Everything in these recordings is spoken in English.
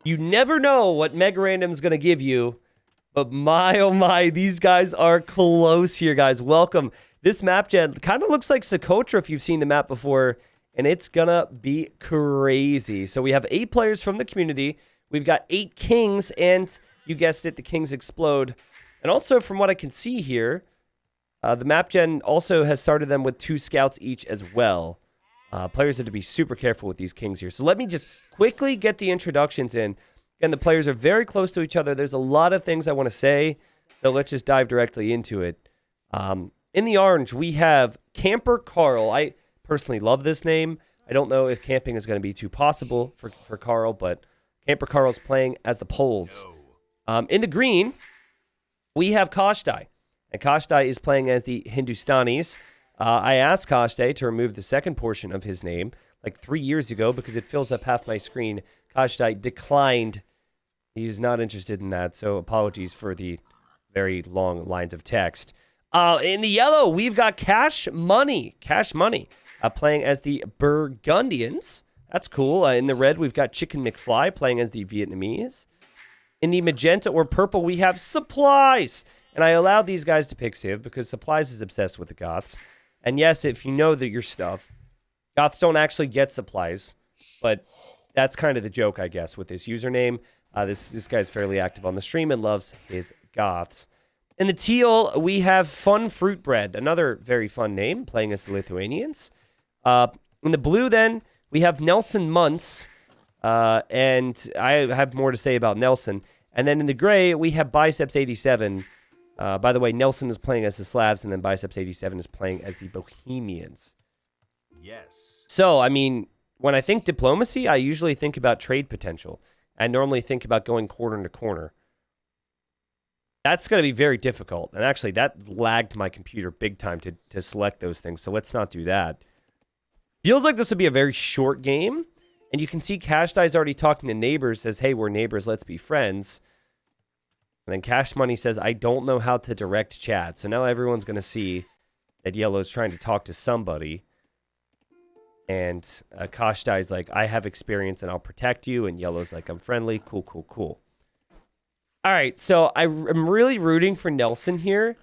You never know what Mega Random's going to give you. But my, oh my, these guys are close here, guys. Welcome. This map gen kind of looks like Socotra if you've seen the map before. And it's going to be crazy. So we have 8 players from the community. We've got 8 kings. And you guessed it, the kings explode. And also from what I can see here, the map gen also has started them with 2 scouts each as well. Players have to be super careful with these kings here. So let me just quickly get the introductions in. And the players are very close to each other. There's a lot of things I want to say, so let's just dive directly into it. In the orange, we have Camper Carl. I personally love this name. I don't know if camping is going to be too possible for Carl, but Camper Carl's playing as the Poles. In the green, we have Kashtai. And Kashtai is playing as the Hindustanis. I asked Kashtai to remove the second portion of his name like 3 years ago because it fills up half my screen. Kashtai declined. He is not interested in that, so apologies for the very long lines of text. In the yellow, we've got Cash Money. Cash Money playing as the Burgundians. That's cool. In the red, we've got Chicken McFly playing as the Vietnamese. In the magenta or purple, we have Supplies. And I allowed these guys to pick Civ because Supplies is obsessed with the Goths. And yes, if you know that your stuff, Goths don't actually get supplies, but that's kind of the joke, I guess, with this username. This guy's fairly active on the stream and loves his Goths. In the teal, we have Fun Fruit Bread, another very fun name, playing as the Lithuanians. In the blue, then, we have Nelson Muntz, and I have more to say about Nelson. And then in the gray, we have Biceps87. By the way, Nelson is playing as the Slavs, and then Biceps87 is playing as the Bohemians. Yes. So, I mean, when I think diplomacy, I usually think about trade potential. I normally think about going corner to corner. That's going to be very difficult. And actually, that lagged my computer big time to select those things. So let's not do that. Feels like this would be a very short game. And you can see Cashdai's already talking to neighbors, says, hey, we're neighbors, let's be friends. And then Cash Money says, I don't know how to direct chat. So now everyone's going to see that Yellow's trying to talk to somebody. And Kashdai's like, I have experience and I'll protect you. And Yellow's like, I'm friendly. Cool, cool, cool. All right, so I'm really rooting for Nelson here.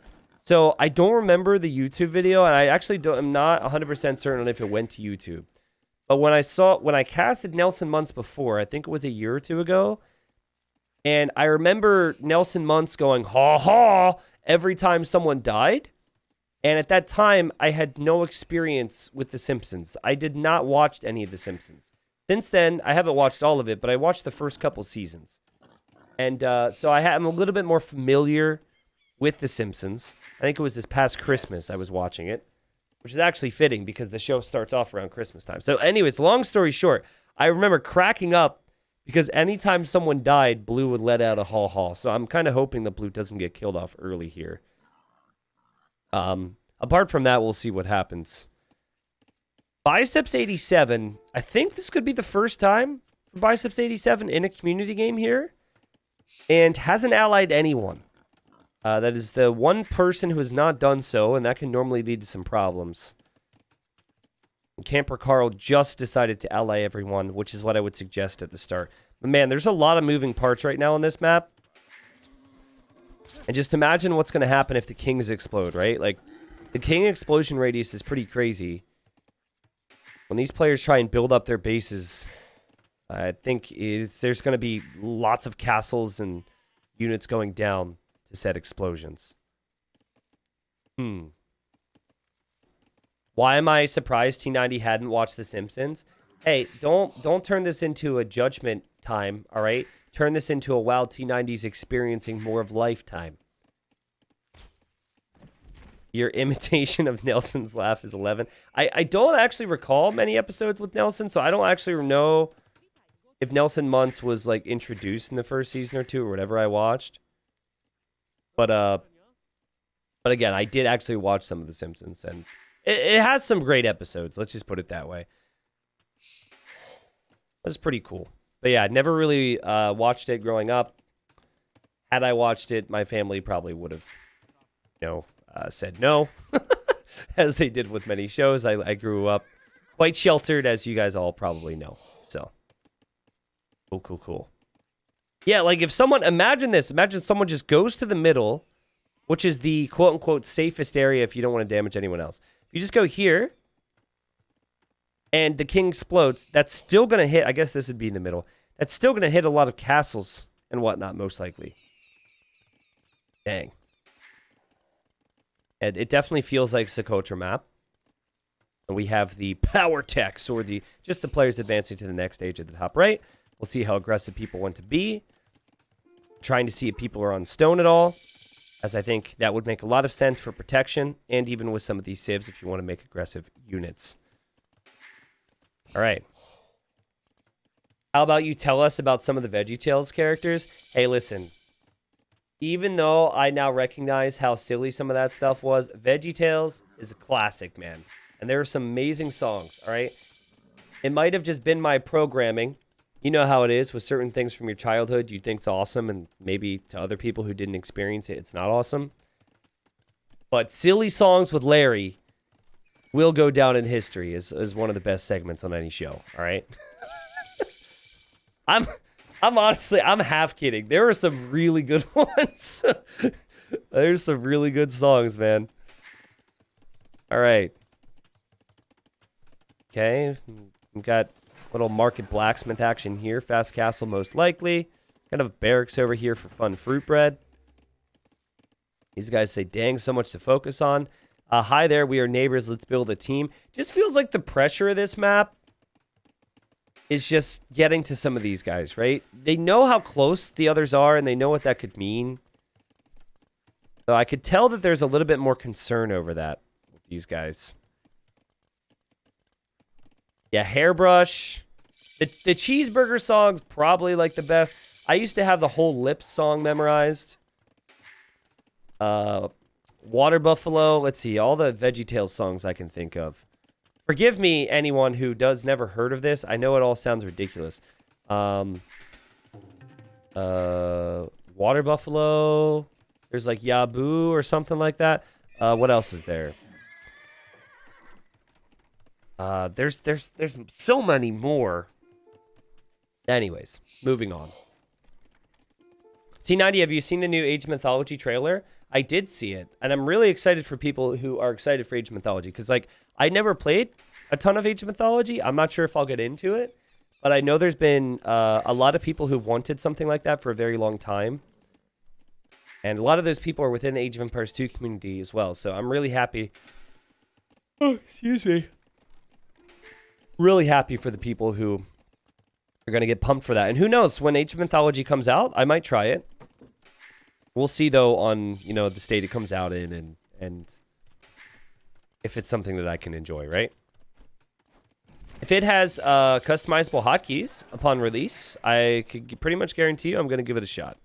So I don't remember the YouTube video, and I actually I'm not 100% certain if it went to YouTube. But when I casted Nelson Muntz before, I think it was a year or two ago, and I remember Nelson Muntz going, ha ha, every time someone died. And at that time, I had no experience with The Simpsons. I did not watch any of The Simpsons. Since then, I haven't watched all of it, but I watched the first couple seasons. And so I'm a little bit more familiar with The Simpsons. I think it was this past Christmas I was watching it, which is actually fitting because the show starts off around Christmas time. So anyways, long story short, I remember cracking up because anytime someone died, Blue would let out a haw haw. So I'm kind of hoping that Blue doesn't get killed off early here. Apart from that, we'll see what happens. Biceps87, I think this could be the first time for Biceps87 in a community game here. And hasn't allied anyone. That is the one person who has not done so, and that can normally lead to some problems. And Camper Carl just decided to ally everyone, which is what I would suggest at the start. But man, there's a lot of moving parts right now on this map. And just imagine what's going to happen if the kings explode, right? Like, the king explosion radius is pretty crazy. When these players try and build up their bases, I think there's going to be lots of castles and units going down to set explosions. Why am I surprised T90 hadn't watched The Simpsons? Hey, don't turn this into a judgment time, all right? Turn this into a wild T90's experiencing more of lifetime. Your imitation of Nelson's laugh is 11. I don't actually recall many episodes with Nelson, so I don't actually know if Nelson Muntz was like introduced in the first season or two or whatever I watched. But again, I did actually watch some of The Simpsons, and it has some great episodes. Let's just put it that way. That's pretty cool. But yeah, I never really watched it growing up. Had I watched it, my family probably would have, said no, as they did with many shows. I grew up quite sheltered, as you guys all probably know. So, cool. Yeah, like if someone, imagine this. Imagine someone just goes to the middle, which is the quote-unquote safest area if you don't want to damage anyone else. If you just go here, and the king explodes, that's still going to hit, I guess this would be in the middle. That's still going to hit a lot of castles and whatnot, most likely. Dang. And it definitely feels like Socotra map. And we have the power techs, or just the players advancing to the next stage at the top right. We'll see how aggressive people want to be. Trying to see if people are on stone at all, as I think that would make a lot of sense for protection, and even with some of these civs if you want to make aggressive units. All right. How about you tell us about some of the VeggieTales characters? Hey, listen. Even though I now recognize how silly some of that stuff was, VeggieTales is a classic, man. And there are some amazing songs, all right? It might have just been my programming. You know how it is with certain things from your childhood. You think it's awesome, and maybe to other people who didn't experience it, it's not awesome. But Silly Songs with Larry will go down in history as one of the best segments on any show, all right? I'm honestly, I'm half kidding. There are some really good ones. There's some really good songs, man. All right. Okay, we've got little market blacksmith action here. Fast castle, most likely. Kind of barracks over here for fun fruit bread. These guys say, dang, so much to focus on. Hi there, we are neighbors. Let's build a team. Just feels like the pressure of this map is just getting to some of these guys, right? They know how close the others are, and they know what that could mean. So I could tell that there's a little bit more concern over that with these guys. Yeah, Hairbrush. The cheeseburger song's probably like the best. I used to have the whole Lips song memorized. Water Buffalo. Let's see, all the VeggieTales songs I can think of. Forgive me, anyone who never heard of this. I know it all sounds ridiculous. Water Buffalo. There's like Yabu or something like that. What else is there? There's so many more. Anyways, moving on. T90, have you seen the new Age of Mythology trailer? I did see it, and I'm really excited for people who are excited for Age of Mythology, because, like, I never played a ton of Age of Mythology. I'm not sure if I'll get into it, but I know there's been a lot of people who've wanted something like that for a very long time, and a lot of those people are within the Age of Empires 2 community as well, so I'm really happy. Oh, excuse me. Really happy for the people who are going to get pumped for that. And who knows, when Age of Mythology comes out, I might try it. We'll see, though, on, you know, the state it comes out in and if it's something that I can enjoy, right? If it has customizable hotkeys upon release, I could pretty much guarantee you I'm going to give it a shot.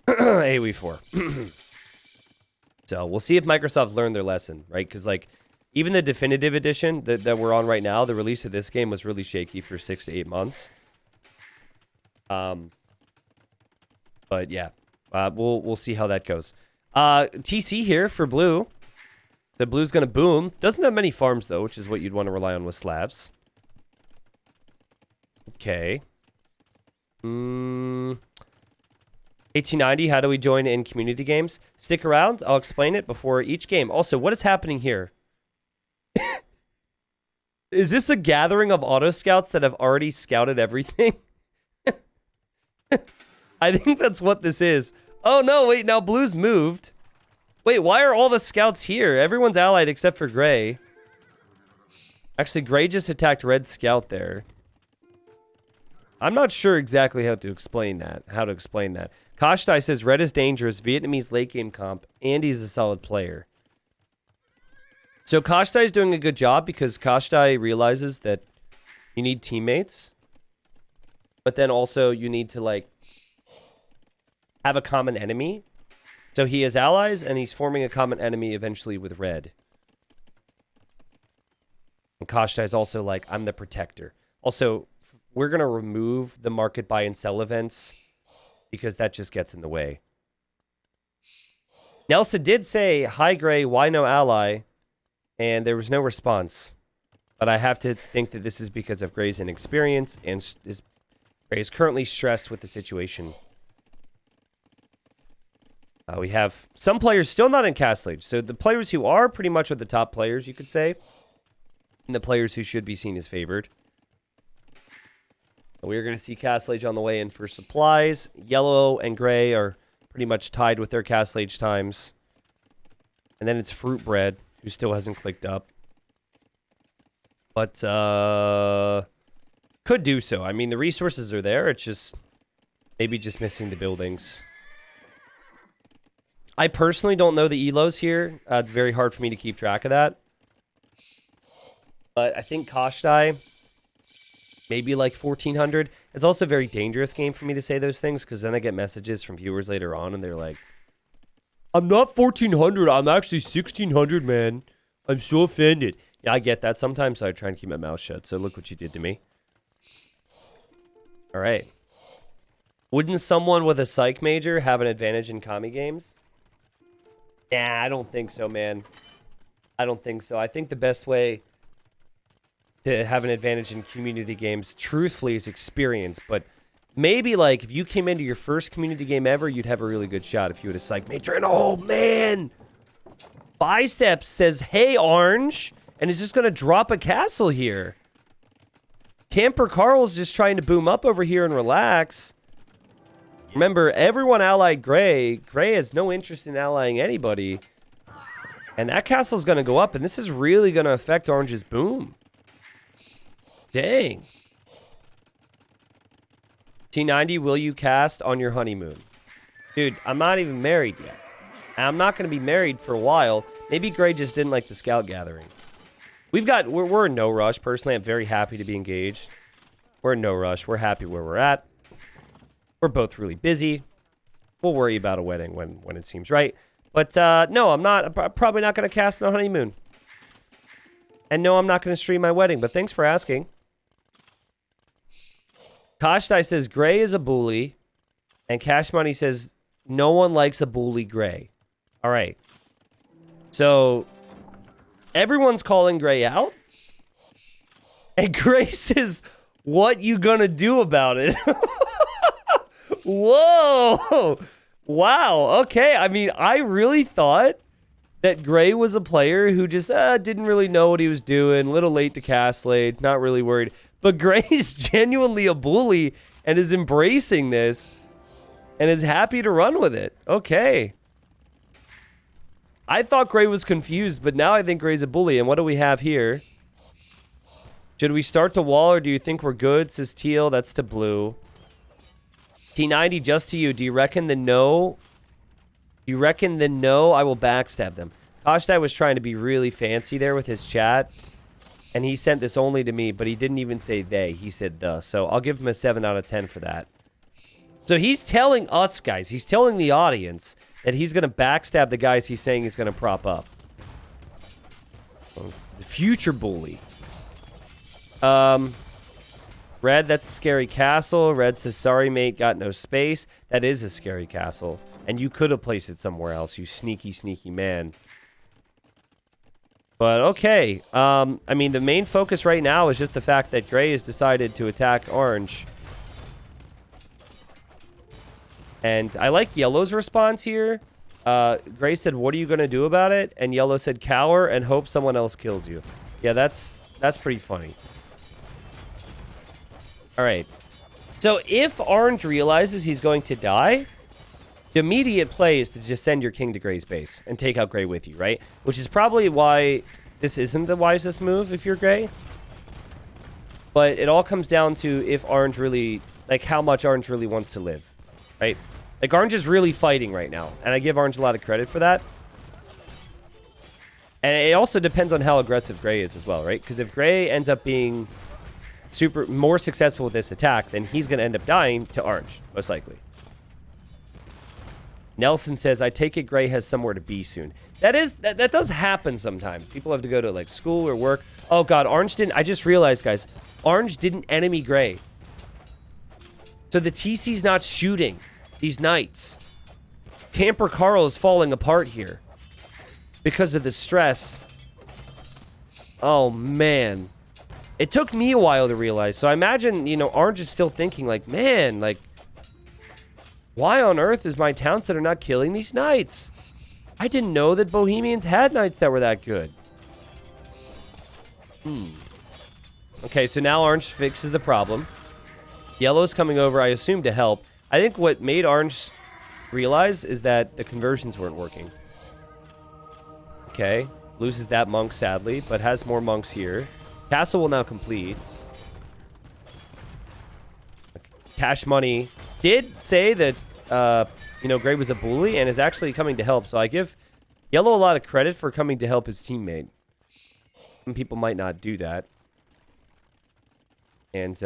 AoE4. So we'll see if Microsoft learned their lesson, right? Because, like, even the definitive edition that we're on right now, the release of this game was really shaky for 6 to 8 months. But yeah, we'll see how that goes. TC here for blue. The blue's gonna boom. Doesn't have many farms though, which is what you'd want to rely on with Slavs. Okay. 1890. How do we join in community games? Stick around. I'll explain it before each game. Also, what is happening here? Is this a gathering of auto scouts that have already scouted everything? I think that's what this is. Oh, no, wait, now blue's moved. Wait, why are all the scouts here? Everyone's allied except for gray. Actually, gray just attacked red scout there. I'm not sure exactly how to explain that. Kashtai says red is dangerous, Vietnamese late game comp, and he's a solid player. So Kashtai is doing a good job because Kashtai realizes that you need teammates, but then also you need to, like, have a common enemy. So he has allies, and he's forming a common enemy eventually with red. And Kashtai is also like, I'm the protector. Also, we're going to remove the market buy and sell events because that just gets in the way. Nelson did say, hi, Gray, why no ally? And there was no response. But I have to think that this is because of Gray's inexperience and is Gray is currently stressed with the situation. We have some players still not in Castle Age. So the players who are pretty much are the top players, you could say. And the players who should be seen as favored. We're going to see Castle Age on the way in for supplies. Yellow and Gray are pretty much tied with their Castle Age times. And then it's Fruit Bread, who still hasn't clicked up. But could do so. I mean, the resources are there. It's just maybe just missing the buildings. I personally don't know the elos here. It's very hard for me to keep track of that. But I think Kashtai, maybe like 1,400. It's also a very dangerous game for me to say those things, because then I get messages from viewers later on, and they're like, I'm not 1,400. I'm actually 1,600, man. I'm so offended. Yeah, I get that sometimes, so I try and keep my mouth shut. So look what you did to me. All right. Wouldn't someone with a psych major have an advantage in commie games? Nah, I don't think so, man. I don't think so. I think the best way to have an advantage in community games, truthfully, is experience. But maybe, like, if you came into your first community game ever, you'd have a really good shot if you had a psych major. And, oh, man! Biceps says, hey, Orange, and is just going to drop a castle here. Camper Carl's just trying to boom up over here and relax. Remember, everyone allied Gray. Gray has no interest in allying anybody. And that castle's going to go up, and this is really going to affect Orange's boom. Dang. T90, will you cast on your honeymoon? Dude, I'm not even married yet. I'm not going to be married for a while. Maybe Gray just didn't like the scout gathering. We're in no rush. Personally, I'm very happy to be engaged. We're in no rush. We're happy where we're at. We're both really busy. We'll worry about a wedding when it seems right. But no, I'm probably not going to cast on a honeymoon. And no, I'm not going to stream my wedding. But thanks for asking. Kashtai says Gray is a bully. And Cash Money says no one likes a bully Gray. All right. So everyone's calling Gray out. And Gray says, what you gonna do about it? Whoa! Wow, okay. I mean, I really thought that Gray was a player who just didn't really know what he was doing, a little late to Castle Age, not really worried. But Gray's genuinely a bully and is embracing this and is happy to run with it. Okay. I thought Gray was confused, but now I think Gray's a bully. And what do we have here? Should we start to wall, or do you think we're good? Says Teal. That's to blue. T90, just to you. Do you reckon the no? Do you reckon the no? I will backstab them. Kashtai was trying to be really fancy there with his chat. And he sent this only to me, but he didn't even say they. He said the. So I'll give him a 7 out of 10 for that. So he's telling us, guys. He's telling the audience that he's going to backstab the guys he's saying he's going to prop up. The future bully. Red, that's a scary castle. Red says, sorry, mate, got no space. That is a scary castle. And you could have placed it somewhere else, you sneaky, sneaky man. But, okay. I mean, the main focus right now is just the fact that Gray has decided to attack Orange. And I like Yellow's response here. Gray said, what are you going to do about it? And Yellow said, cower and hope someone else kills you. Yeah, that's pretty funny. All right. So if Orange realizes he's going to die, the immediate play is to just send your king to Gray's base and take out Gray with you, right? Which is probably why this isn't the wisest move if you're Gray. But it all comes down to if Orange really, like how much Orange really wants to live, right? Like Orange is really fighting right now, and I give Orange a lot of credit for that. And it also depends on how aggressive Gray is as well, right? Because if Gray ends up being more successful with this attack, then he's going to end up dying to Orange, most likely. Nelson says, I take it Gray has somewhere to be soon. That does happen sometimes. People have to go to like school or work. Oh god, Orange didn't, I just realized, guys, Orange didn't enemy Gray. So the TC's not shooting these knights. Camper Carl is falling apart here because of the stress. Oh man. It took me a while to realize. So I imagine, you know, Orange is still thinking like, man, like, why on earth is my town center not killing these knights? I didn't know that Bohemians had knights that were that good. Okay, so now Orange fixes the problem. Yellow's coming over, I assume, to help. I think what made Orange realize is that the conversions weren't working. Okay, loses that monk, sadly, but has more monks here. Castle will now complete. Cash Money did say that, you know, Gray was a bully and is actually coming to help. So I give Yellow a lot of credit for coming to help his teammate. Some people might not do that. And,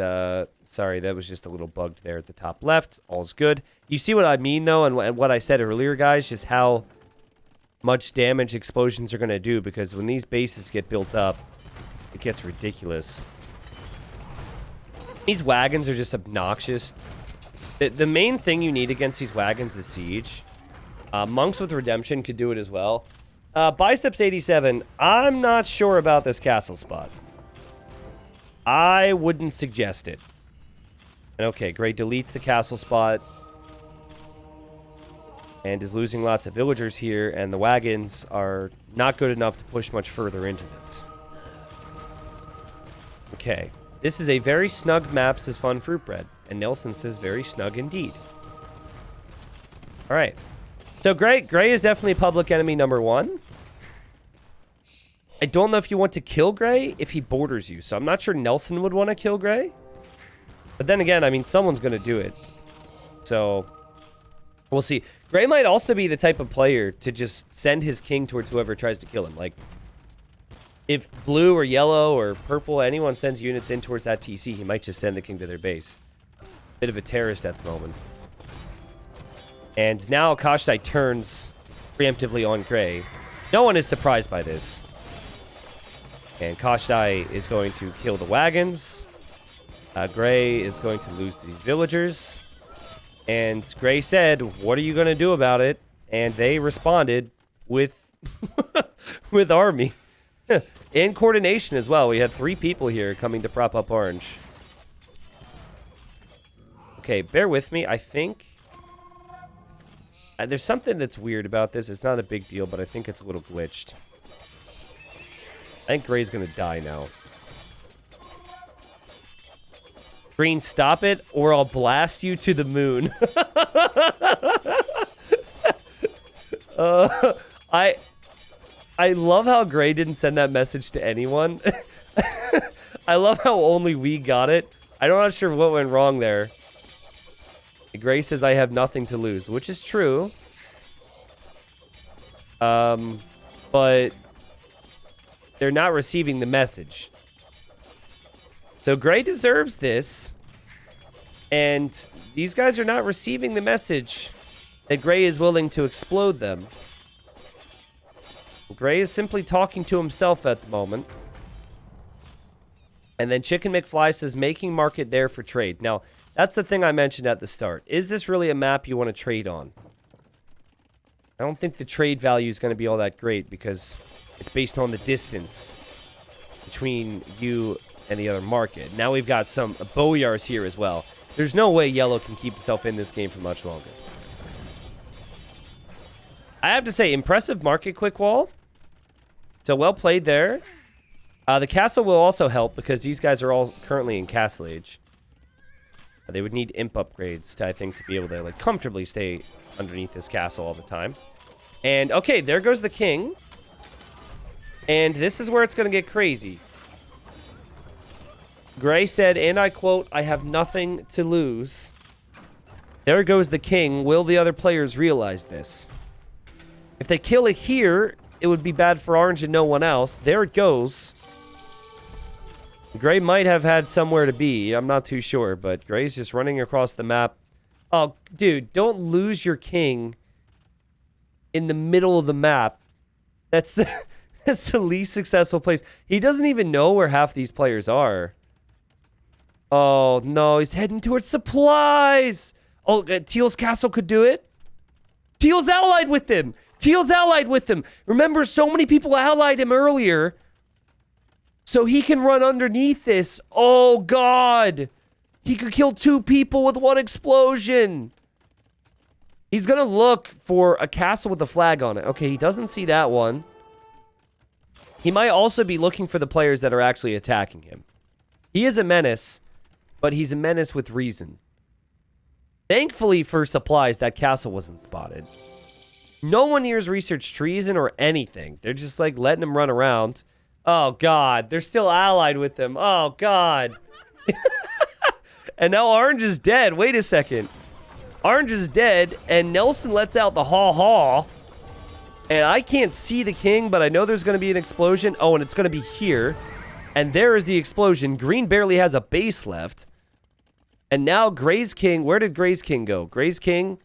sorry, that was just a little bugged there at the top left. All's good. You see what I mean, though, and what I said earlier, guys, just how much damage explosions are going to do, because when these bases get built up, it gets ridiculous. These wagons are just obnoxious. The main thing you need against these wagons is siege. Monks with Redemption could do it as well. Biceps87, I'm not sure about this castle spot. I wouldn't suggest it. And okay, Gray deletes the castle spot. And is losing lots of villagers here, and the wagons are not good enough to push much further into this. Okay. This is a very snug map, says Fun Fruit Bread. And Nelson says very snug indeed. Alright. So Gray is definitely public enemy number 1. I don't know if you want to kill Gray if he borders you. So I'm not sure Nelson would want to kill Gray. But then again, I mean, someone's going to do it. So we'll see. Gray might also be the type of player to just send his king towards whoever tries to kill him. Like, if blue or yellow or purple, anyone sends units in towards that TC, he might just send the king to their base. Bit of a terrorist at the moment. And now Kashtai turns preemptively on Gray. No one is surprised by this. And Kashtai is going to kill the wagons. Gray is going to lose these villagers. And Gray said, what are you going to do about it? And they responded with with army. In coordination as well. We had 3 people here coming to prop up Orange. Okay, bear with me. I think there's something that's weird about this. It's not a big deal, but I think it's a little glitched. I think Gray's gonna die now. Green, stop it, or I'll blast you to the moon. I love how Gray didn't send that message to anyone. I love how only we got it. I'm not sure what went wrong there. Gray says, I have nothing to lose, which is true. But they're not receiving the message. So Gray deserves this. And these guys are not receiving the message that Gray is willing to explode them. Gray is simply talking to himself at the moment. And then Chicken McFly says, making market there for trade. Now, that's the thing I mentioned at the start. Is this really a map you want to trade on? I don't think the trade value is going to be all that great because it's based on the distance between you and the other market. Now we've got some Boyars here as well. There's no way Yellow can keep itself in this game for much longer. I have to say, impressive market quick wall. So well played there. The castle will also help because these guys are all currently in castle age. They would need imp upgrades to, I think, to be able to like comfortably stay underneath this castle all the time. And okay, there goes the king. And this is where it's going to get crazy. Gray said, and I quote, I have nothing to lose. There goes the king. Will the other players realize this? If they kill it here, it would be bad for Orange and no one else. There it goes. Gray might have had somewhere to be. I'm not too sure, but Gray's just running across the map. Oh, dude, don't lose your king in the middle of the map. That's the least successful place. He doesn't even know where half these players are. Oh, no, he's heading towards supplies. Oh, Teal's castle could do it. Teal's allied with him. Teal's allied with him. Remember, so many people allied him earlier. So he can run underneath this. Oh, God. He could kill 2 people with 1 explosion. He's going to look for a castle with a flag on it. Okay, he doesn't see that one. He might also be looking for the players that are actually attacking him. He is a menace, but he's a menace with reason. Thankfully for supplies, that castle wasn't spotted. No one here's researched treason or anything. They're just like letting him run around. Oh, God. They're still allied with him. Oh, God. And now Orange is dead. Wait a second. Orange is dead, and Nelson lets out the haw-haw. And I can't see the king, but I know there's going to be an explosion. Oh, and it's going to be here. And there is the explosion. Green barely has a base left. And now Gray's king, where did Gray's king go? Gray's king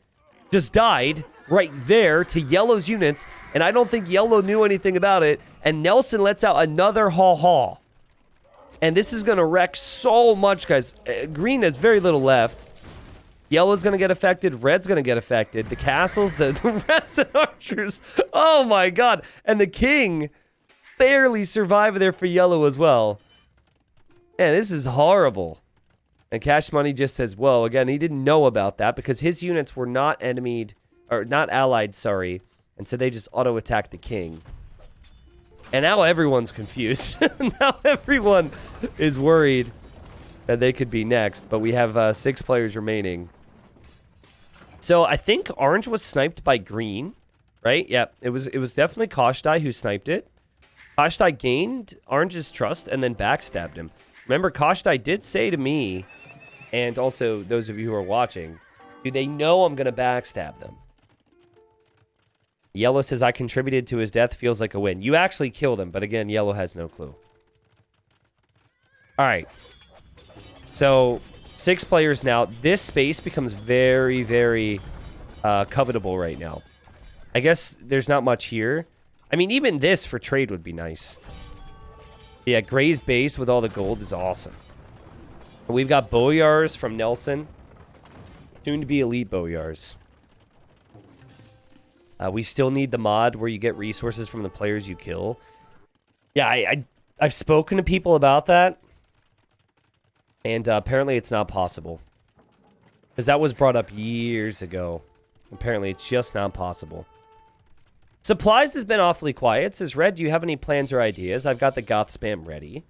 just died right there to Yellow's units. And I don't think Yellow knew anything about it. And Nelson lets out another haw-haw. And this is going to wreck so much, guys. Green has very little left. Yellow's going to get affected. Red's going to get affected. The castles, the reds and archers. Oh, my God. And the king barely survived there for Yellow as well. Man, this is horrible. And Cash Money just says, whoa. Again, he didn't know about that because his units were not enemied, or not allied, sorry. And so they just auto-attacked the king. And now everyone's confused. Now everyone is worried that they could be next. But we have 6 players remaining. So I think Orange was sniped by Green, right? Yeah, it was definitely Koshtai who sniped it. Koshtai gained Orange's trust and then backstabbed him. Remember, Koshtai did say to me, and also those of you who are watching, do they know I'm going to backstab them? Yellow says, I contributed to his death, feels like a win. You actually killed him, but again, Yellow has no clue. All right. So 6 players now. This space becomes very, very covetable right now. I guess there's not much here. I mean, even this for trade would be nice. Yeah, Gray's base with all the gold is awesome. We've got Boyars from Nelson. Soon to be elite Boyars. We still need the mod where you get resources from the players you kill. Yeah, I've spoken to people about that. And apparently it's not possible. Because that was brought up years ago. Apparently it's just not possible. Supplies has been awfully quiet. Says, Red, do you have any plans or ideas? I've got the goth spam ready.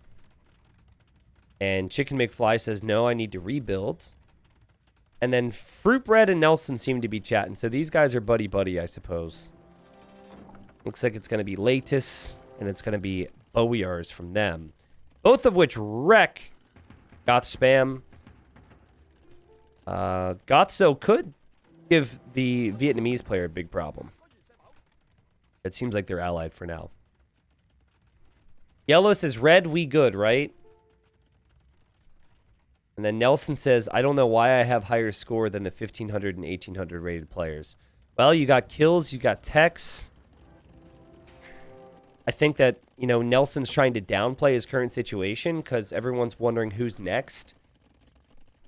And Chicken McFly says, no, I need to rebuild. And then Fruit Bread and Nelson seem to be chatting. So these guys are buddy-buddy, I suppose. Looks like it's going to be Latus. And it's going to be Boyars from them. Both of which wreck Goth Spam. Gothso could give the Vietnamese player a big problem. It seems like they're allied for now. Yellow says, Red, we good, right? And then Nelson says, I don't know why I have higher score than the 1,500 and 1,800 rated players. Well, you got kills, you got techs. I think that, you know, Nelson's trying to downplay his current situation because everyone's wondering who's next.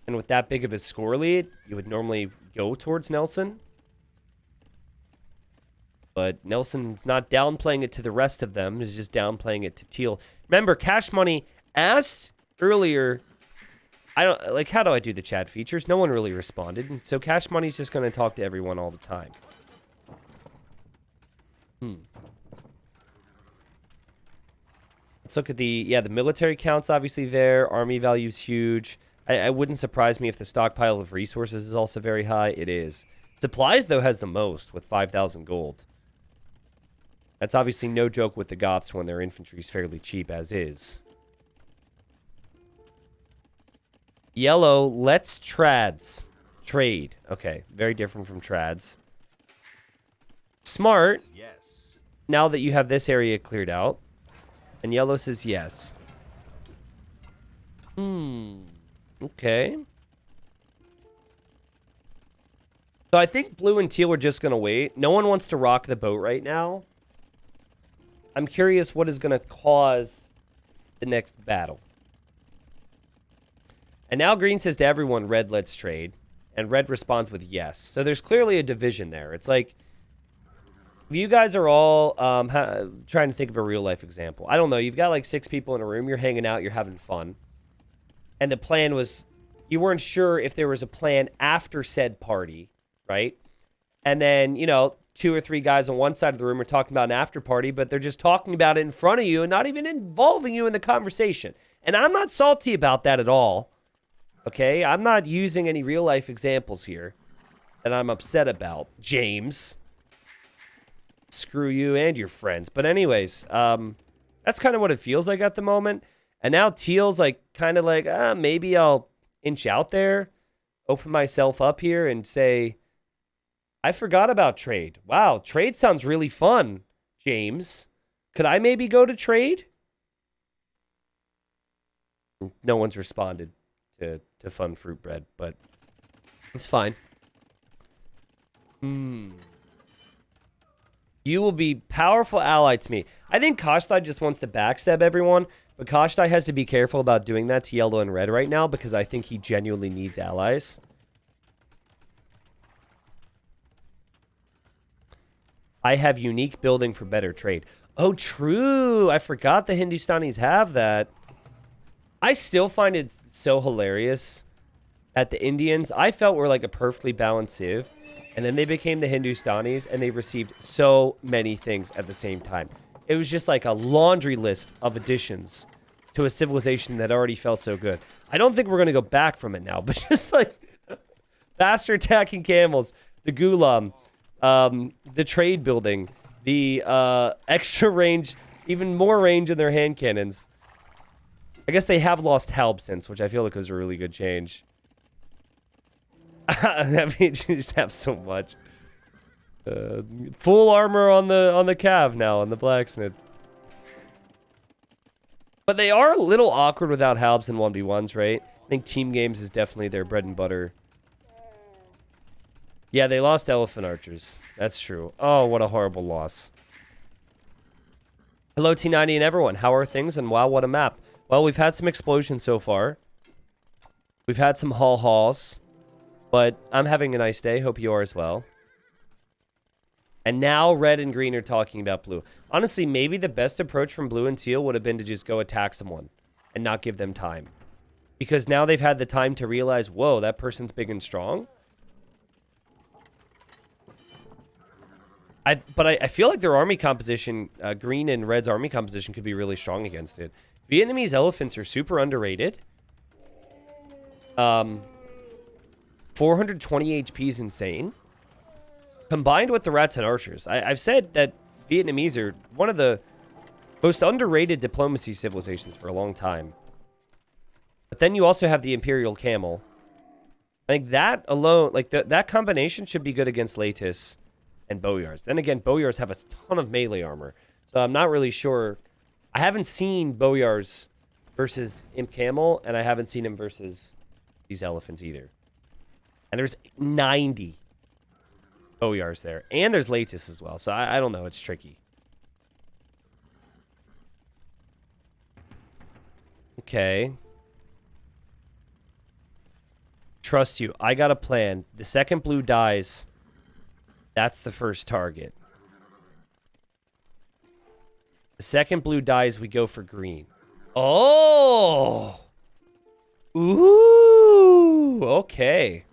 And with that big of a score lead, you would normally go towards Nelson. But Nelson's not downplaying it to the rest of them. He's just downplaying it to Teal. Remember, Cash Money asked earlier, how do I do the chat features? No one really responded. So Cash Money's just going to talk to everyone all the time. Let's look at the military count's obviously there. Army value's huge. I wouldn't surprise me if the stockpile of resources is also very high. It is. Supplies, though, has the most with 5,000 gold. That's obviously no joke with the Goths when their infantry's fairly cheap as is. Yellow, let's trads. Trade. Okay, very different from trads. Smart. Yes. Now that you have this area cleared out. And Yellow says yes. Okay. So I think Blue and Teal are just going to wait. No one wants to rock the boat right now. I'm curious what is going to cause the next battle. And now Green says to everyone, Red, let's trade. And Red responds with yes. So there's clearly a division there. It's like you guys are all trying to think of a real life example. I don't know. You've got like 6 people in a room. You're hanging out. You're having fun. And the plan was, you weren't sure if there was a plan after said party, right? And then, 2 or 3 guys on one side of the room are talking about an after party, but they're just talking about it in front of you and not even involving you in the conversation. And I'm not salty about that at all. Okay? I'm not using any real life examples here that I'm upset about, James. Screw you and your friends. But anyways, that's kind of what it feels like at the moment. And now Teal's like kind of like, maybe I'll inch out there, open myself up here and say, I forgot about trade. Wow, trade sounds really fun, James. Could I maybe go to trade? No one's responded to fun fruit bread, but it's fine. You will be powerful ally to me. I think Kashtai just wants to backstab everyone, but Kashtai has to be careful about doing that to yellow and red right now because I think he genuinely needs allies. I have unique building for better trade. Oh, true. I forgot the Hindustanis have that. I still find it so hilarious that the Indians, I felt, were like a perfectly balanced civ. And then they became the Hindustanis, and they received so many things at the same time. It was just like a laundry list of additions to a civilization that already felt so good. I don't think we're going to go back from it now, but just like faster attacking camels, the Gulam, the trade building, the extra range, even more range in their hand cannons. I guess they have lost Halb since, which I feel like was a really good change. I mean, you just have so much. Full armor on the cav now, on the blacksmith. But they are a little awkward without Halbs and 1v1s, right? I think team games is definitely their bread and butter. Yeah, they lost elephant archers. That's true. Oh, what a horrible loss. Hello, T90 and everyone. How are things? And wow, what a map. Well, we've had some explosions so far. We've had some hauls. But I'm having a nice day. Hope you are as well. And now red and green are talking about blue. Honestly, maybe the best approach from blue and teal would have been to just go attack someone and not give them time. Because now they've had the time to realize, whoa, that person's big and strong. But I feel like their army composition, green and red's army composition could be really strong against it. Vietnamese elephants are super underrated. 420 HP is insane. Combined with the rats and archers. I've said that Vietnamese are one of the most underrated diplomacy civilizations for a long time. But then you also have the Imperial Camel. I think that alone, like that combination should be good against Latis and Boyars. Then again, Boyars have a ton of melee armor. So I'm not really sure. I haven't seen Boyars versus Imp Camel, and I haven't seen him versus these elephants either. And there's 90 Boyars there. And there's Latis as well. So I don't know. It's tricky. Okay. Trust you. I got a plan. The second blue dies, that's the first target. The second blue dies, we go for green. Oh! Ooh! Okay.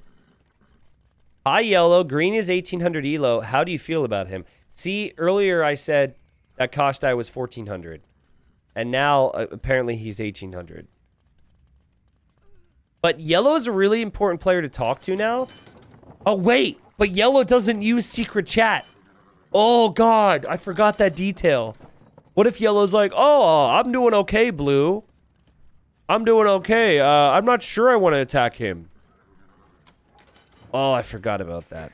Hi, yellow. Green is 1800 elo. How do you feel about him? See, earlier I said that Kashtai was 1400. And now, apparently, he's 1800. But yellow is a really important player to talk to now. Oh, wait. But yellow doesn't use secret chat. Oh, God. I forgot that detail. What if yellow's like, oh, I'm doing okay, blue. I'm doing okay. I'm not sure I want to attack him. Oh, I forgot about that.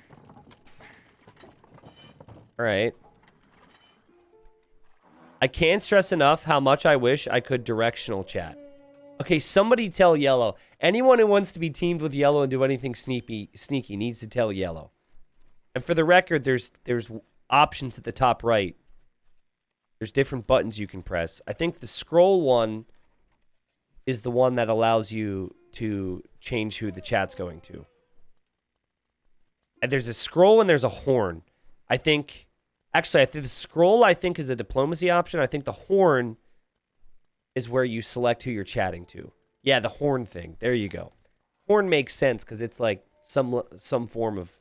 All right. I can't stress enough how much I wish I could directional chat. Okay, somebody tell yellow. Anyone who wants to be teamed with yellow and do anything sneaky needs to tell yellow. And for the record, there's options at the top right. There's different buttons you can press. I think the scroll one is the one that allows you to change who the chat's going to. And there's a scroll and there's a horn. I think Actually, I think the scroll, I think, is a diplomacy option. I think the horn is where you select who you're chatting to. Yeah, the horn thing. There you go. Horn makes sense because it's like some form of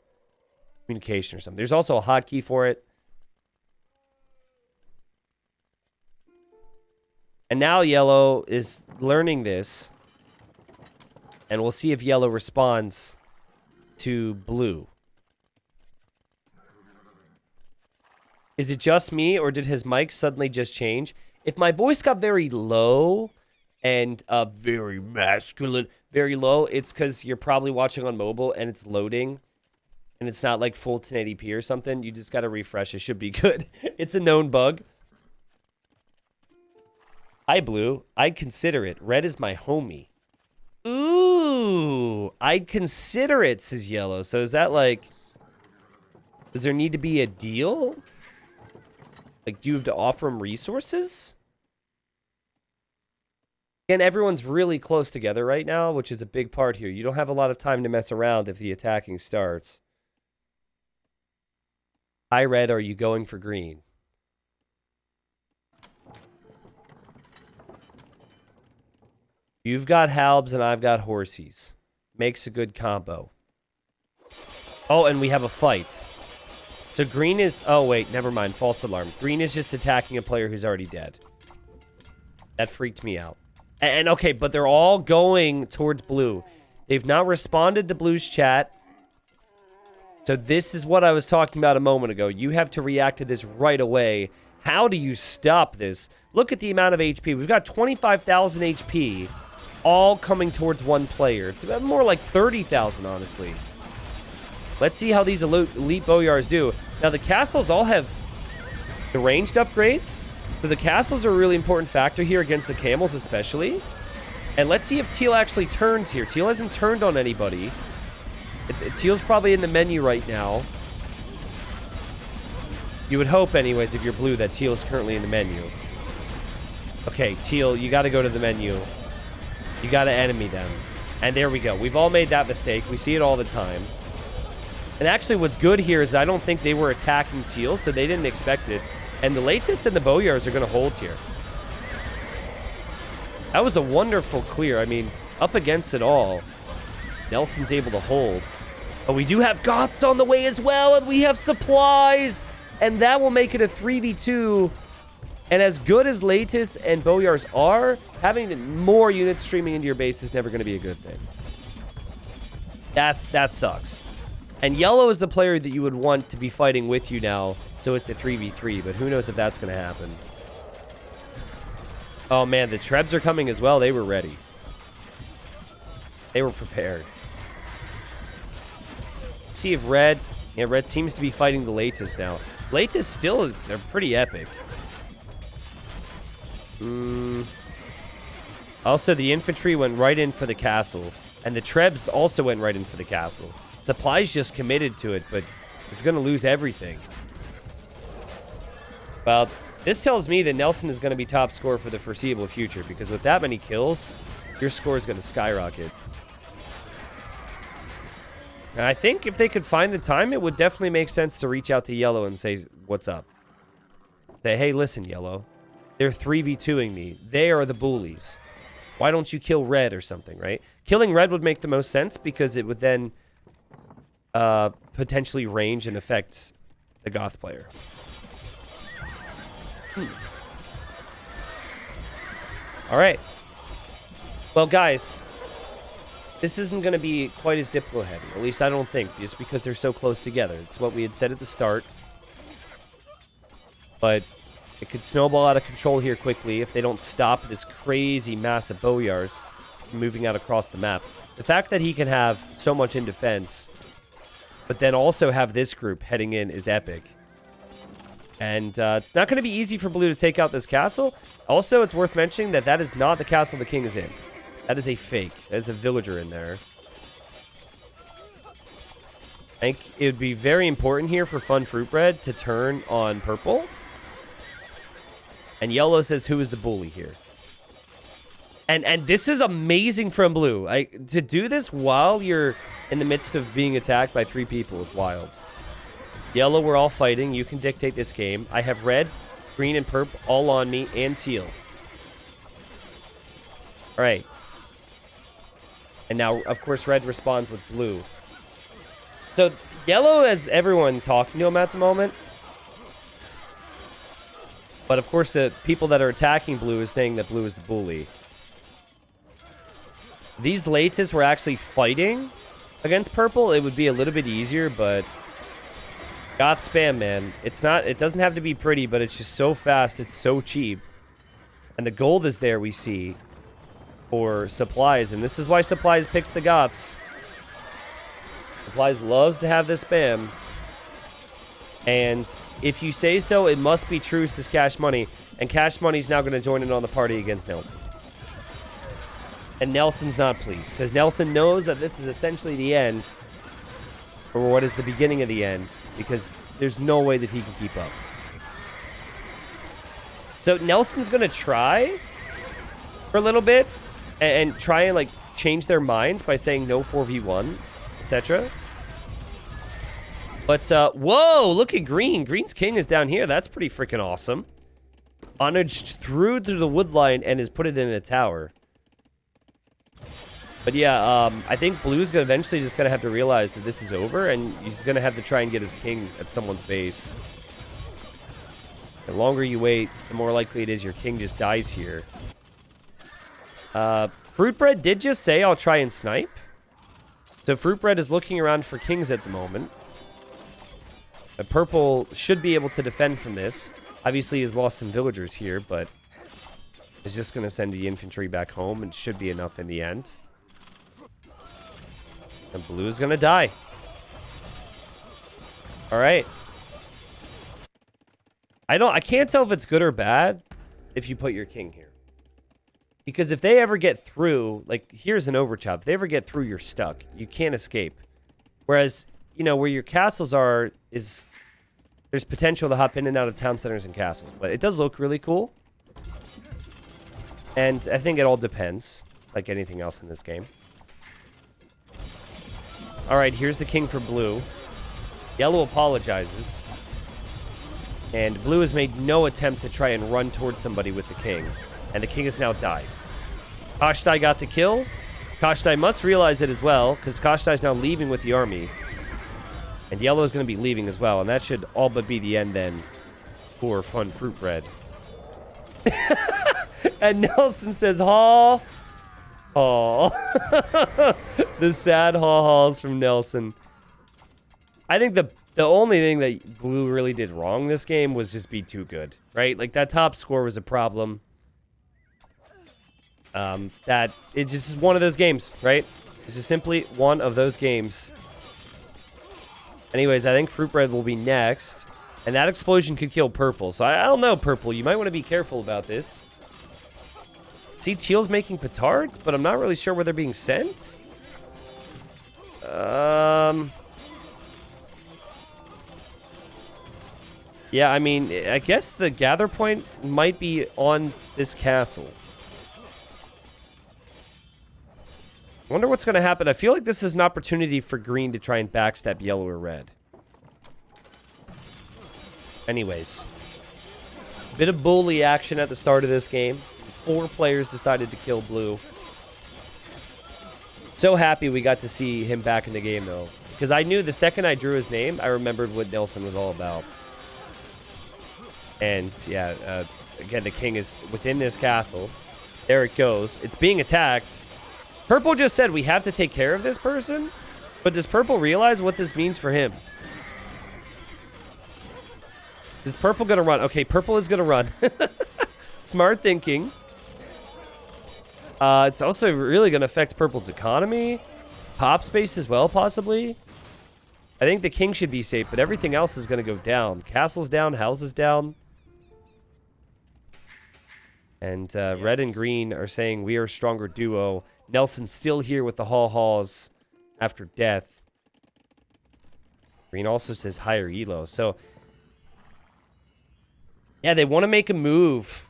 communication or something. There's also a hotkey for it. And now yellow is learning this. And we'll see if yellow responds to blue. Is it just me, or did his mic suddenly just change? If my voice got very low and very masculine, very low, it's because you're probably watching on mobile and it's loading. And it's not like full 1080p or something. You just got to refresh. It should be good. It's a known bug. Hi, Blue. I'd consider it. Red is my homie. Ooh. I'd consider it, says Yellow. So is that like... Does there need to be a deal? Like, do you have to offer him resources? And everyone's really close together right now, which is a big part here. You don't have a lot of time to mess around if the attacking starts. Hi, Red, are you going for green? You've got Halbs and I've got Horsies. Makes a good combo. Oh, and we have a fight. So green is... Oh, wait, never mind. False alarm. Green is just attacking a player who's already dead. That freaked me out. And okay, but they're all going towards blue. They've not responded to blue's chat. So this is what I was talking about a moment ago. You have to react to this right away. How do you stop this? Look at the amount of HP. We've got 25,000 HP all coming towards one player. It's more like 30,000, honestly. Let's see how these elite Boyars do. Now, the castles all have the ranged upgrades. So the castles are a really important factor here against the camels especially. And let's see if Teal actually turns here. Teal hasn't turned on anybody. Teal's probably in the menu right now. You would hope anyways, if you're blue, that Teal is currently in the menu. Okay, Teal, you got to go to the menu. You got to enemy them. And there we go. We've all made that mistake. We see it all the time. And actually, what's good here is I don't think they were attacking Teal, so they didn't expect it. And the Latest and the Boyars are going to hold here. That was a wonderful clear. I mean, up against it all, Nelson's able to hold. But we do have Goths on the way as well, and we have supplies. And that will make it a 3v2. And as good as Latest and Boyars are, having more units streaming into your base is never going to be a good thing. That sucks. And yellow is the player that you would want to be fighting with you now, so it's a 3v3, but who knows if that's going to happen. Oh man, the Trebs are coming as well. They were ready. They were prepared. Let's see if Red... Yeah, Red seems to be fighting the Latest now. Latest still, they're pretty epic. Also, the infantry went right in for the castle, and the Trebs also went right in for the castle. Supply's just committed to it, but it's going to lose everything. Well, this tells me that Nelson is going to be top scorer for the foreseeable future, because with that many kills, your score is going to skyrocket. And I think if they could find the time, it would definitely make sense to reach out to Yellow and say, what's up? Say, hey, listen, Yellow. They're 3v2ing me. They are the bullies. Why don't you kill Red or something, right? Killing Red would make the most sense, because it would then... potentially range and affect the Goth player. All right. Well, guys, this isn't going to be quite as Diplo heavy. At least I don't think, just because they're so close together. It's what we had said at the start. But it could snowball out of control here quickly if they don't stop this crazy mass of Boyars moving out across the map. The fact that he can have so much in defense, but then also have this group heading in is epic. And it's not going to be easy for Blue to take out this castle. Also, it's worth mentioning that that is not the castle the king is in. That is a fake. That is a villager in there. I think it would be very important here for Fun Fruit Bread to turn on purple. And yellow says, who is the bully here? And this is amazing from Blue. To do this while you're in the midst of being attacked by 3 people is wild. Yellow, we're all fighting. You can dictate this game. I have red, green, and purple all on me, and teal. All right. And now, of course, red responds with blue. So yellow has everyone talking to him at the moment. But, of course, the people that are attacking blue is saying that blue is the bully. These latest were actually fighting against purple. It would be a little bit easier, but... got spam, man. It's not... it doesn't have to be pretty, but it's just so fast. It's so cheap. And the gold is there, we see, for supplies. And this is why supplies picks the Goths. Supplies loves to have this spam. And if you say so, it must be true, says Cash Money. And Cash Money's now going to join in on the party against Nelson. And Nelson's not pleased, because Nelson knows that this is essentially the end, or what is the beginning of the end, because there's no way that he can keep up. So Nelson's going to try for a little bit and try and, like, change their minds by saying no 4v1, etc. But, whoa, look at Green. Green's king is down here. That's pretty freaking awesome. Onaged through the wood line and has put it in a tower. But yeah, I think Blue's gonna eventually just gonna have to realize that this is over, and he's gonna have to try and get his king at someone's base. The longer you wait, the more likely it is your king just dies here. Fruitbread did just say, I'll try and snipe. So Fruitbread is looking around for kings at the moment. Purple should be able to defend from this. Obviously, he's lost some villagers here, but is just gonna send the infantry back home, and should be enough in the end. And Blue's gonna die. Alright. I can't tell if it's good or bad if you put your king here. Because if they ever get through, like, here's an overchop. If they ever get through, you're stuck. You can't escape. Whereas, you know, where your castles are, is there's potential to hop in and out of town centers and castles. But it does look really cool. And I think it all depends, like anything else in this game. Alright, here's the king for blue. Yellow apologizes. And blue has made no attempt to try and run towards somebody with the king. And the king has now died. Kashtai got the kill. Kashtai must realize it as well, because Kashtai is now leaving with the army. And yellow is going to be leaving as well. And that should all but be the end then for fun Fruitbread. And Nelson says, haw. Haw. The sad haw-haws from Nelson. I think the only thing that Blue really did wrong this game was just be too good, right? Like, that top score was a problem. That it just is one of those games, right? It's just simply one of those games. Anyways, I think Fruitbread will be next. And that explosion could kill Purple. So I don't know, Purple. You might want to be careful about this. See, Teal's making petards, but I'm not really sure where they're being sent. Yeah, I mean, I guess the gather point might be on this castle. I wonder what's going to happen. I feel like this is an opportunity for green to try and backstab yellow or red. Anyways. Bit of bully action at the start of this game. 4 players decided to kill blue. So happy we got to see him back in the game, though. Because I knew the second I drew his name, I remembered what Nelson was all about. And, yeah, again, the king is within this castle. There it goes. It's being attacked. Purple just said we have to take care of this person. But does Purple realize what this means for him? Is Purple going to run? Okay, Purple is going to run. Smart thinking. It's also really going to affect Purple's economy. Pop space as well, possibly. I think the king should be safe, but everything else is going to go down. Castle's down, houses down. And red and green are saying we are a stronger duo. Nelson's still here with the haw-haws after death. Green also says higher elo. So, yeah, they want to make a move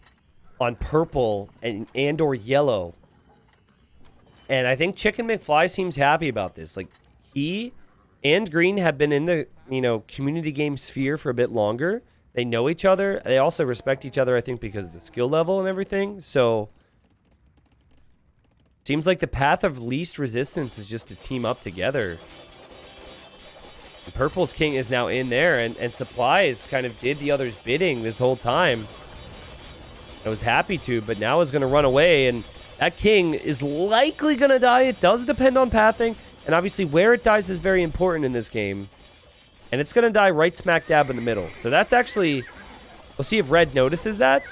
on purple and or yellow. And I think Chicken McFly seems happy about this. Like, he and green have been in the, community game sphere for a bit longer. They know each other. They also respect each other, I think, because of the skill level and everything. So, seems like the path of least resistance is just to team up together. And Purple's king is now in there, and Supplies kind of did the other's bidding this whole time. I was happy to, but now is going to run away, and that king is likely going to die. It does depend on pathing, and obviously where it dies is very important in this game. And it's going to die right smack dab in the middle. So that's actually... We'll see if red notices that.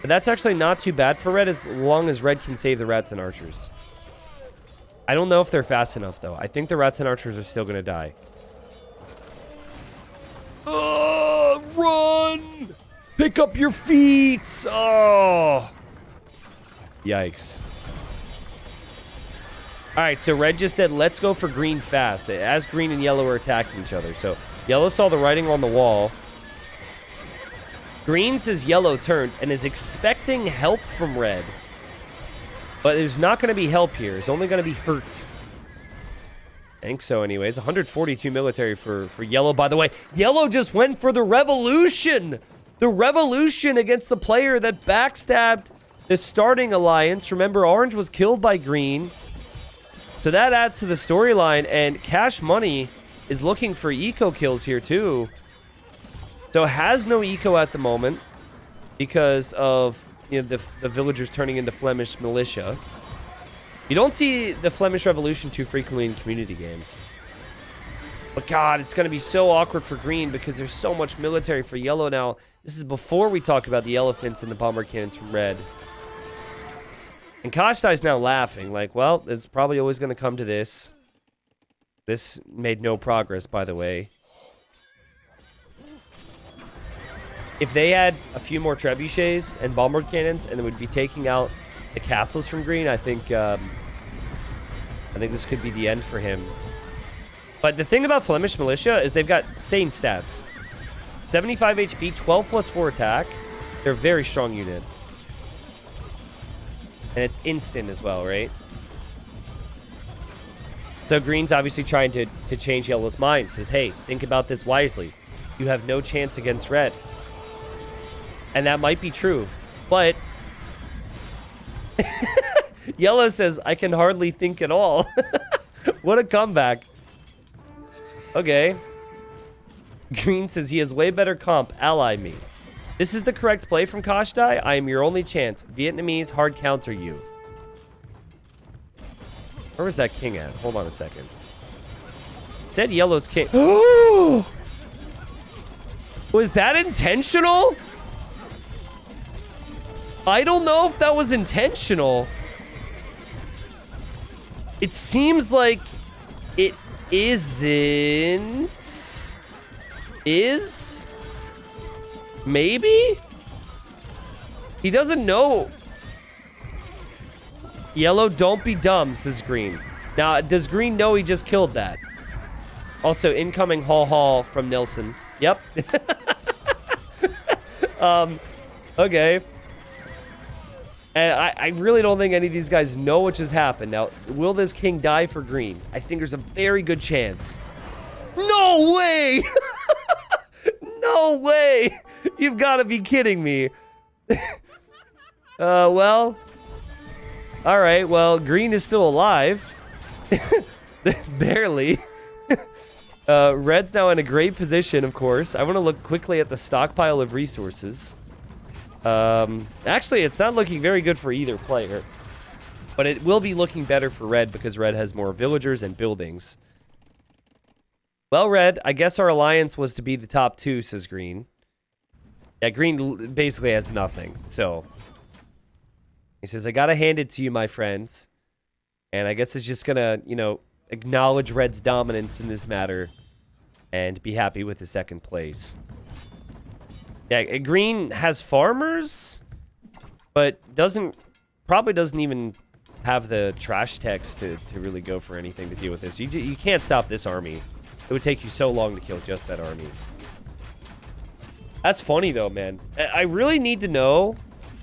But that's actually not too bad for red as long as red can save the rats and archers. I don't know if they're fast enough, though. I think the rats and archers are still going to die. Run! Pick up your feet! Oh! Yikes. Alright, so red just said, let's go for green fast, as green and yellow are attacking each other. So, yellow saw the writing on the wall. Green says yellow turned and is expecting help from red. But there's not going to be help here. It's only going to be hurt. I think so anyways. 142 military for yellow, by the way. Yellow just went for the revolution! The revolution against the player that backstabbed the starting alliance. Remember, orange was killed by green. So that adds to the storyline, and Cash Money is looking for eco kills here too. So has no eco at the moment because of the villagers turning into Flemish militia. You don't see the Flemish Revolution too frequently in community games. But God, it's going to be so awkward for green because there's so much military for yellow now. This is before we talk about the elephants and the bomber cannons from red. And Kashtai's now laughing, like, well, it's probably always going to come to this. This made no progress, by the way. If they had a few more trebuchets and bomber cannons, and they would be taking out the castles from green, I think this could be the end for him. But the thing about Flemish militia is they've got insane stats. 75 HP, 12 plus 4 attack. They're a very strong unit. And it's instant as well, right? So green's obviously trying to change yellow's mind. Says, hey, think about this wisely. You have no chance against red. And that might be true. But yellow says, I can hardly think at all. What a comeback. Okay. Green says he has way better comp. Ally me. This is the correct play from Kashtai. I am your only chance. Vietnamese hard counter you. Where was that king at? Hold on a second. It said yellow's king. Was that intentional? I don't know if that was intentional. It seems like it isn't. Is? Maybe? He doesn't know. Yellow, don't be dumb, says green. Now, does green know he just killed that? Also, incoming haul from Nelson. Yep. Okay. And I really don't think any of these guys know what just happened. Now, will this king die for green? I think there's a very good chance. No way! No way! You've got to be kidding me. Well. Alright, well, green is still alive. Barely. Red's now in a great position, of course. I want to look quickly at the stockpile of resources. Actually, it's not looking very good for either player. But it will be looking better for red because red has more villagers and buildings. Well, red, I guess our alliance was to be the top 2, says green. Yeah, green basically has nothing, so. He says, I gotta hand it to you, my friends. And I guess it's just gonna, acknowledge red's dominance in this matter. And be happy with the second place. Yeah, green has farmers, but probably doesn't even have the trash text to really go for anything to deal with this. You can't stop this army. It would take you so long to kill just that army. That's funny though, man. I really need to know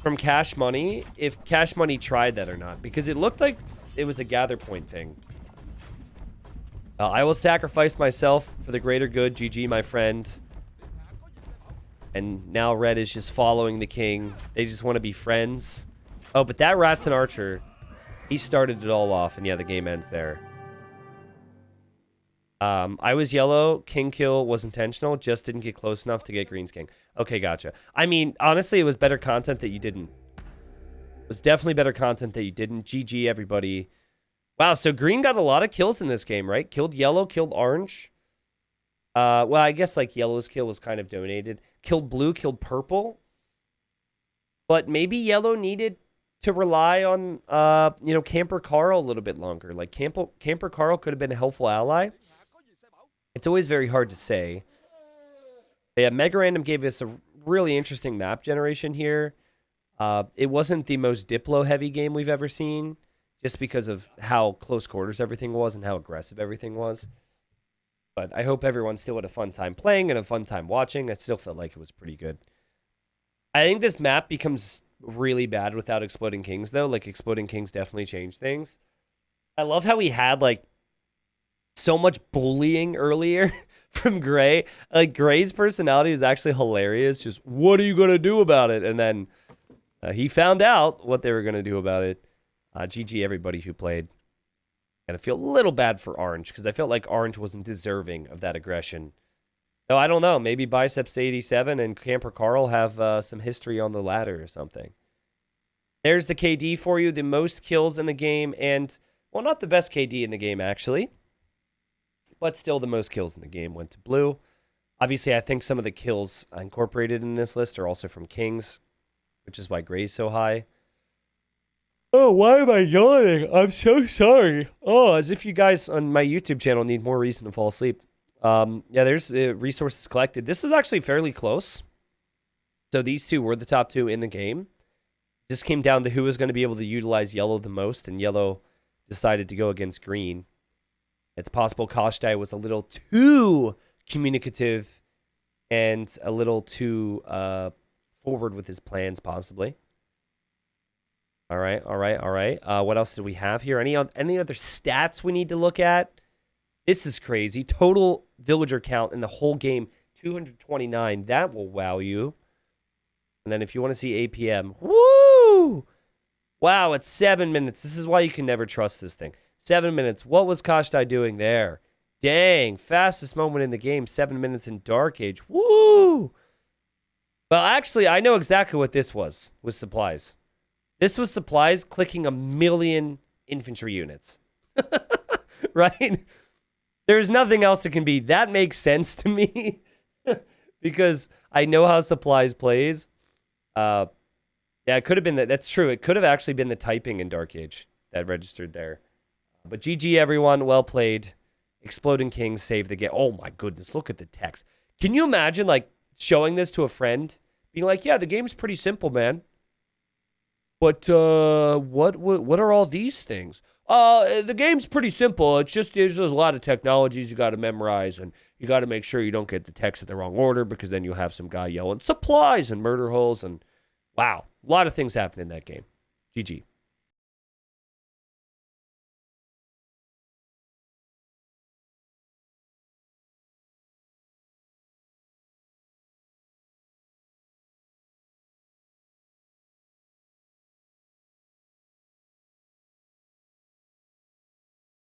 from Cash Money if Cash Money tried that or not, because it looked like it was a gather point thing. I will sacrifice myself for the greater good. GG, my friend. And now red is just following the king. They just want to be friends. Oh, but that rat's an archer. He started it all off, and yeah, the game ends there. I was yellow. King kill was intentional. Just didn't get close enough to get green's king. Okay, gotcha. I mean, honestly, it was better content that you didn't. It was definitely better content that you didn't. GG, everybody. Wow, so green got a lot of kills in this game, right? Killed yellow, killed orange. Well, I guess like yellow's kill was kind of donated. Killed blue, killed purple. But maybe yellow needed to rely on, you know, Camper Carl a little bit longer. Like Camper Carl could have been a helpful ally. It's always very hard to say. But yeah, Mega Random gave us a really interesting map generation here. It wasn't the most Diplo-heavy game we've ever seen, just because of how close quarters everything was and how aggressive everything was. But I hope everyone still had a fun time playing and a fun time watching. I still felt like it was pretty good. I think this map becomes really bad without Exploding Kings, though. Like, Exploding Kings definitely changed things. I love how we had, like, so much bullying earlier from Gray. Like, Gray's personality is actually hilarious. Just, what are you going to do about it? And then he found out what they were going to do about it. GG, everybody who played. And I feel a little bad for Orange, because I felt like Orange wasn't deserving of that aggression. No, I don't know. Maybe Biceps87 and Camper Carl have some history on the ladder or something. There's the KD for you. The most kills in the game. And, well, not the best KD in the game, actually. But still the most kills in the game went to blue. Obviously, I think some of the kills incorporated in this list are also from Kings, which is why Gray's so high. Oh, why am I yawning? I'm so sorry. Oh, as if you guys on my YouTube channel need more reason to fall asleep. Yeah, there's resources collected. This is actually fairly close. So these two were the top two in the game. This came down to who was going to be able to utilize yellow the most, and yellow decided to go against green. It's possible Kashtai was a little too communicative and a little too forward with his plans, possibly. All right. What else do we have here? Any other stats we need to look at? This is crazy. Total villager count in the whole game, 229. That will wow you. And then if you want to see APM, woo! Wow, it's 7 minutes. This is why you can never trust this thing. 7 minutes. What was Kashtai doing there? Dang, fastest moment in the game, 7 minutes in Dark Age. Woo! Well, actually, I know exactly what this was with supplies. This was supplies clicking 1 million infantry units. Right? There's nothing else it can be. That makes sense to me. Because I know how supplies plays. Yeah, it could have been that. That's true. It could have actually been the typing in Dark Age that registered there. But GG, everyone. Well played. Exploding Kings saved the game. Oh, my goodness. Look at the text. Can you imagine, like, showing this to a friend? Being like, yeah, the game's pretty simple, man. But what are all these things? The game's pretty simple. It's just there's a lot of technologies you got to memorize, and you got to make sure you don't get the text in the wrong order, because then you'll have some guy yelling supplies and murder holes, and wow, a lot of things happen in that game. GG.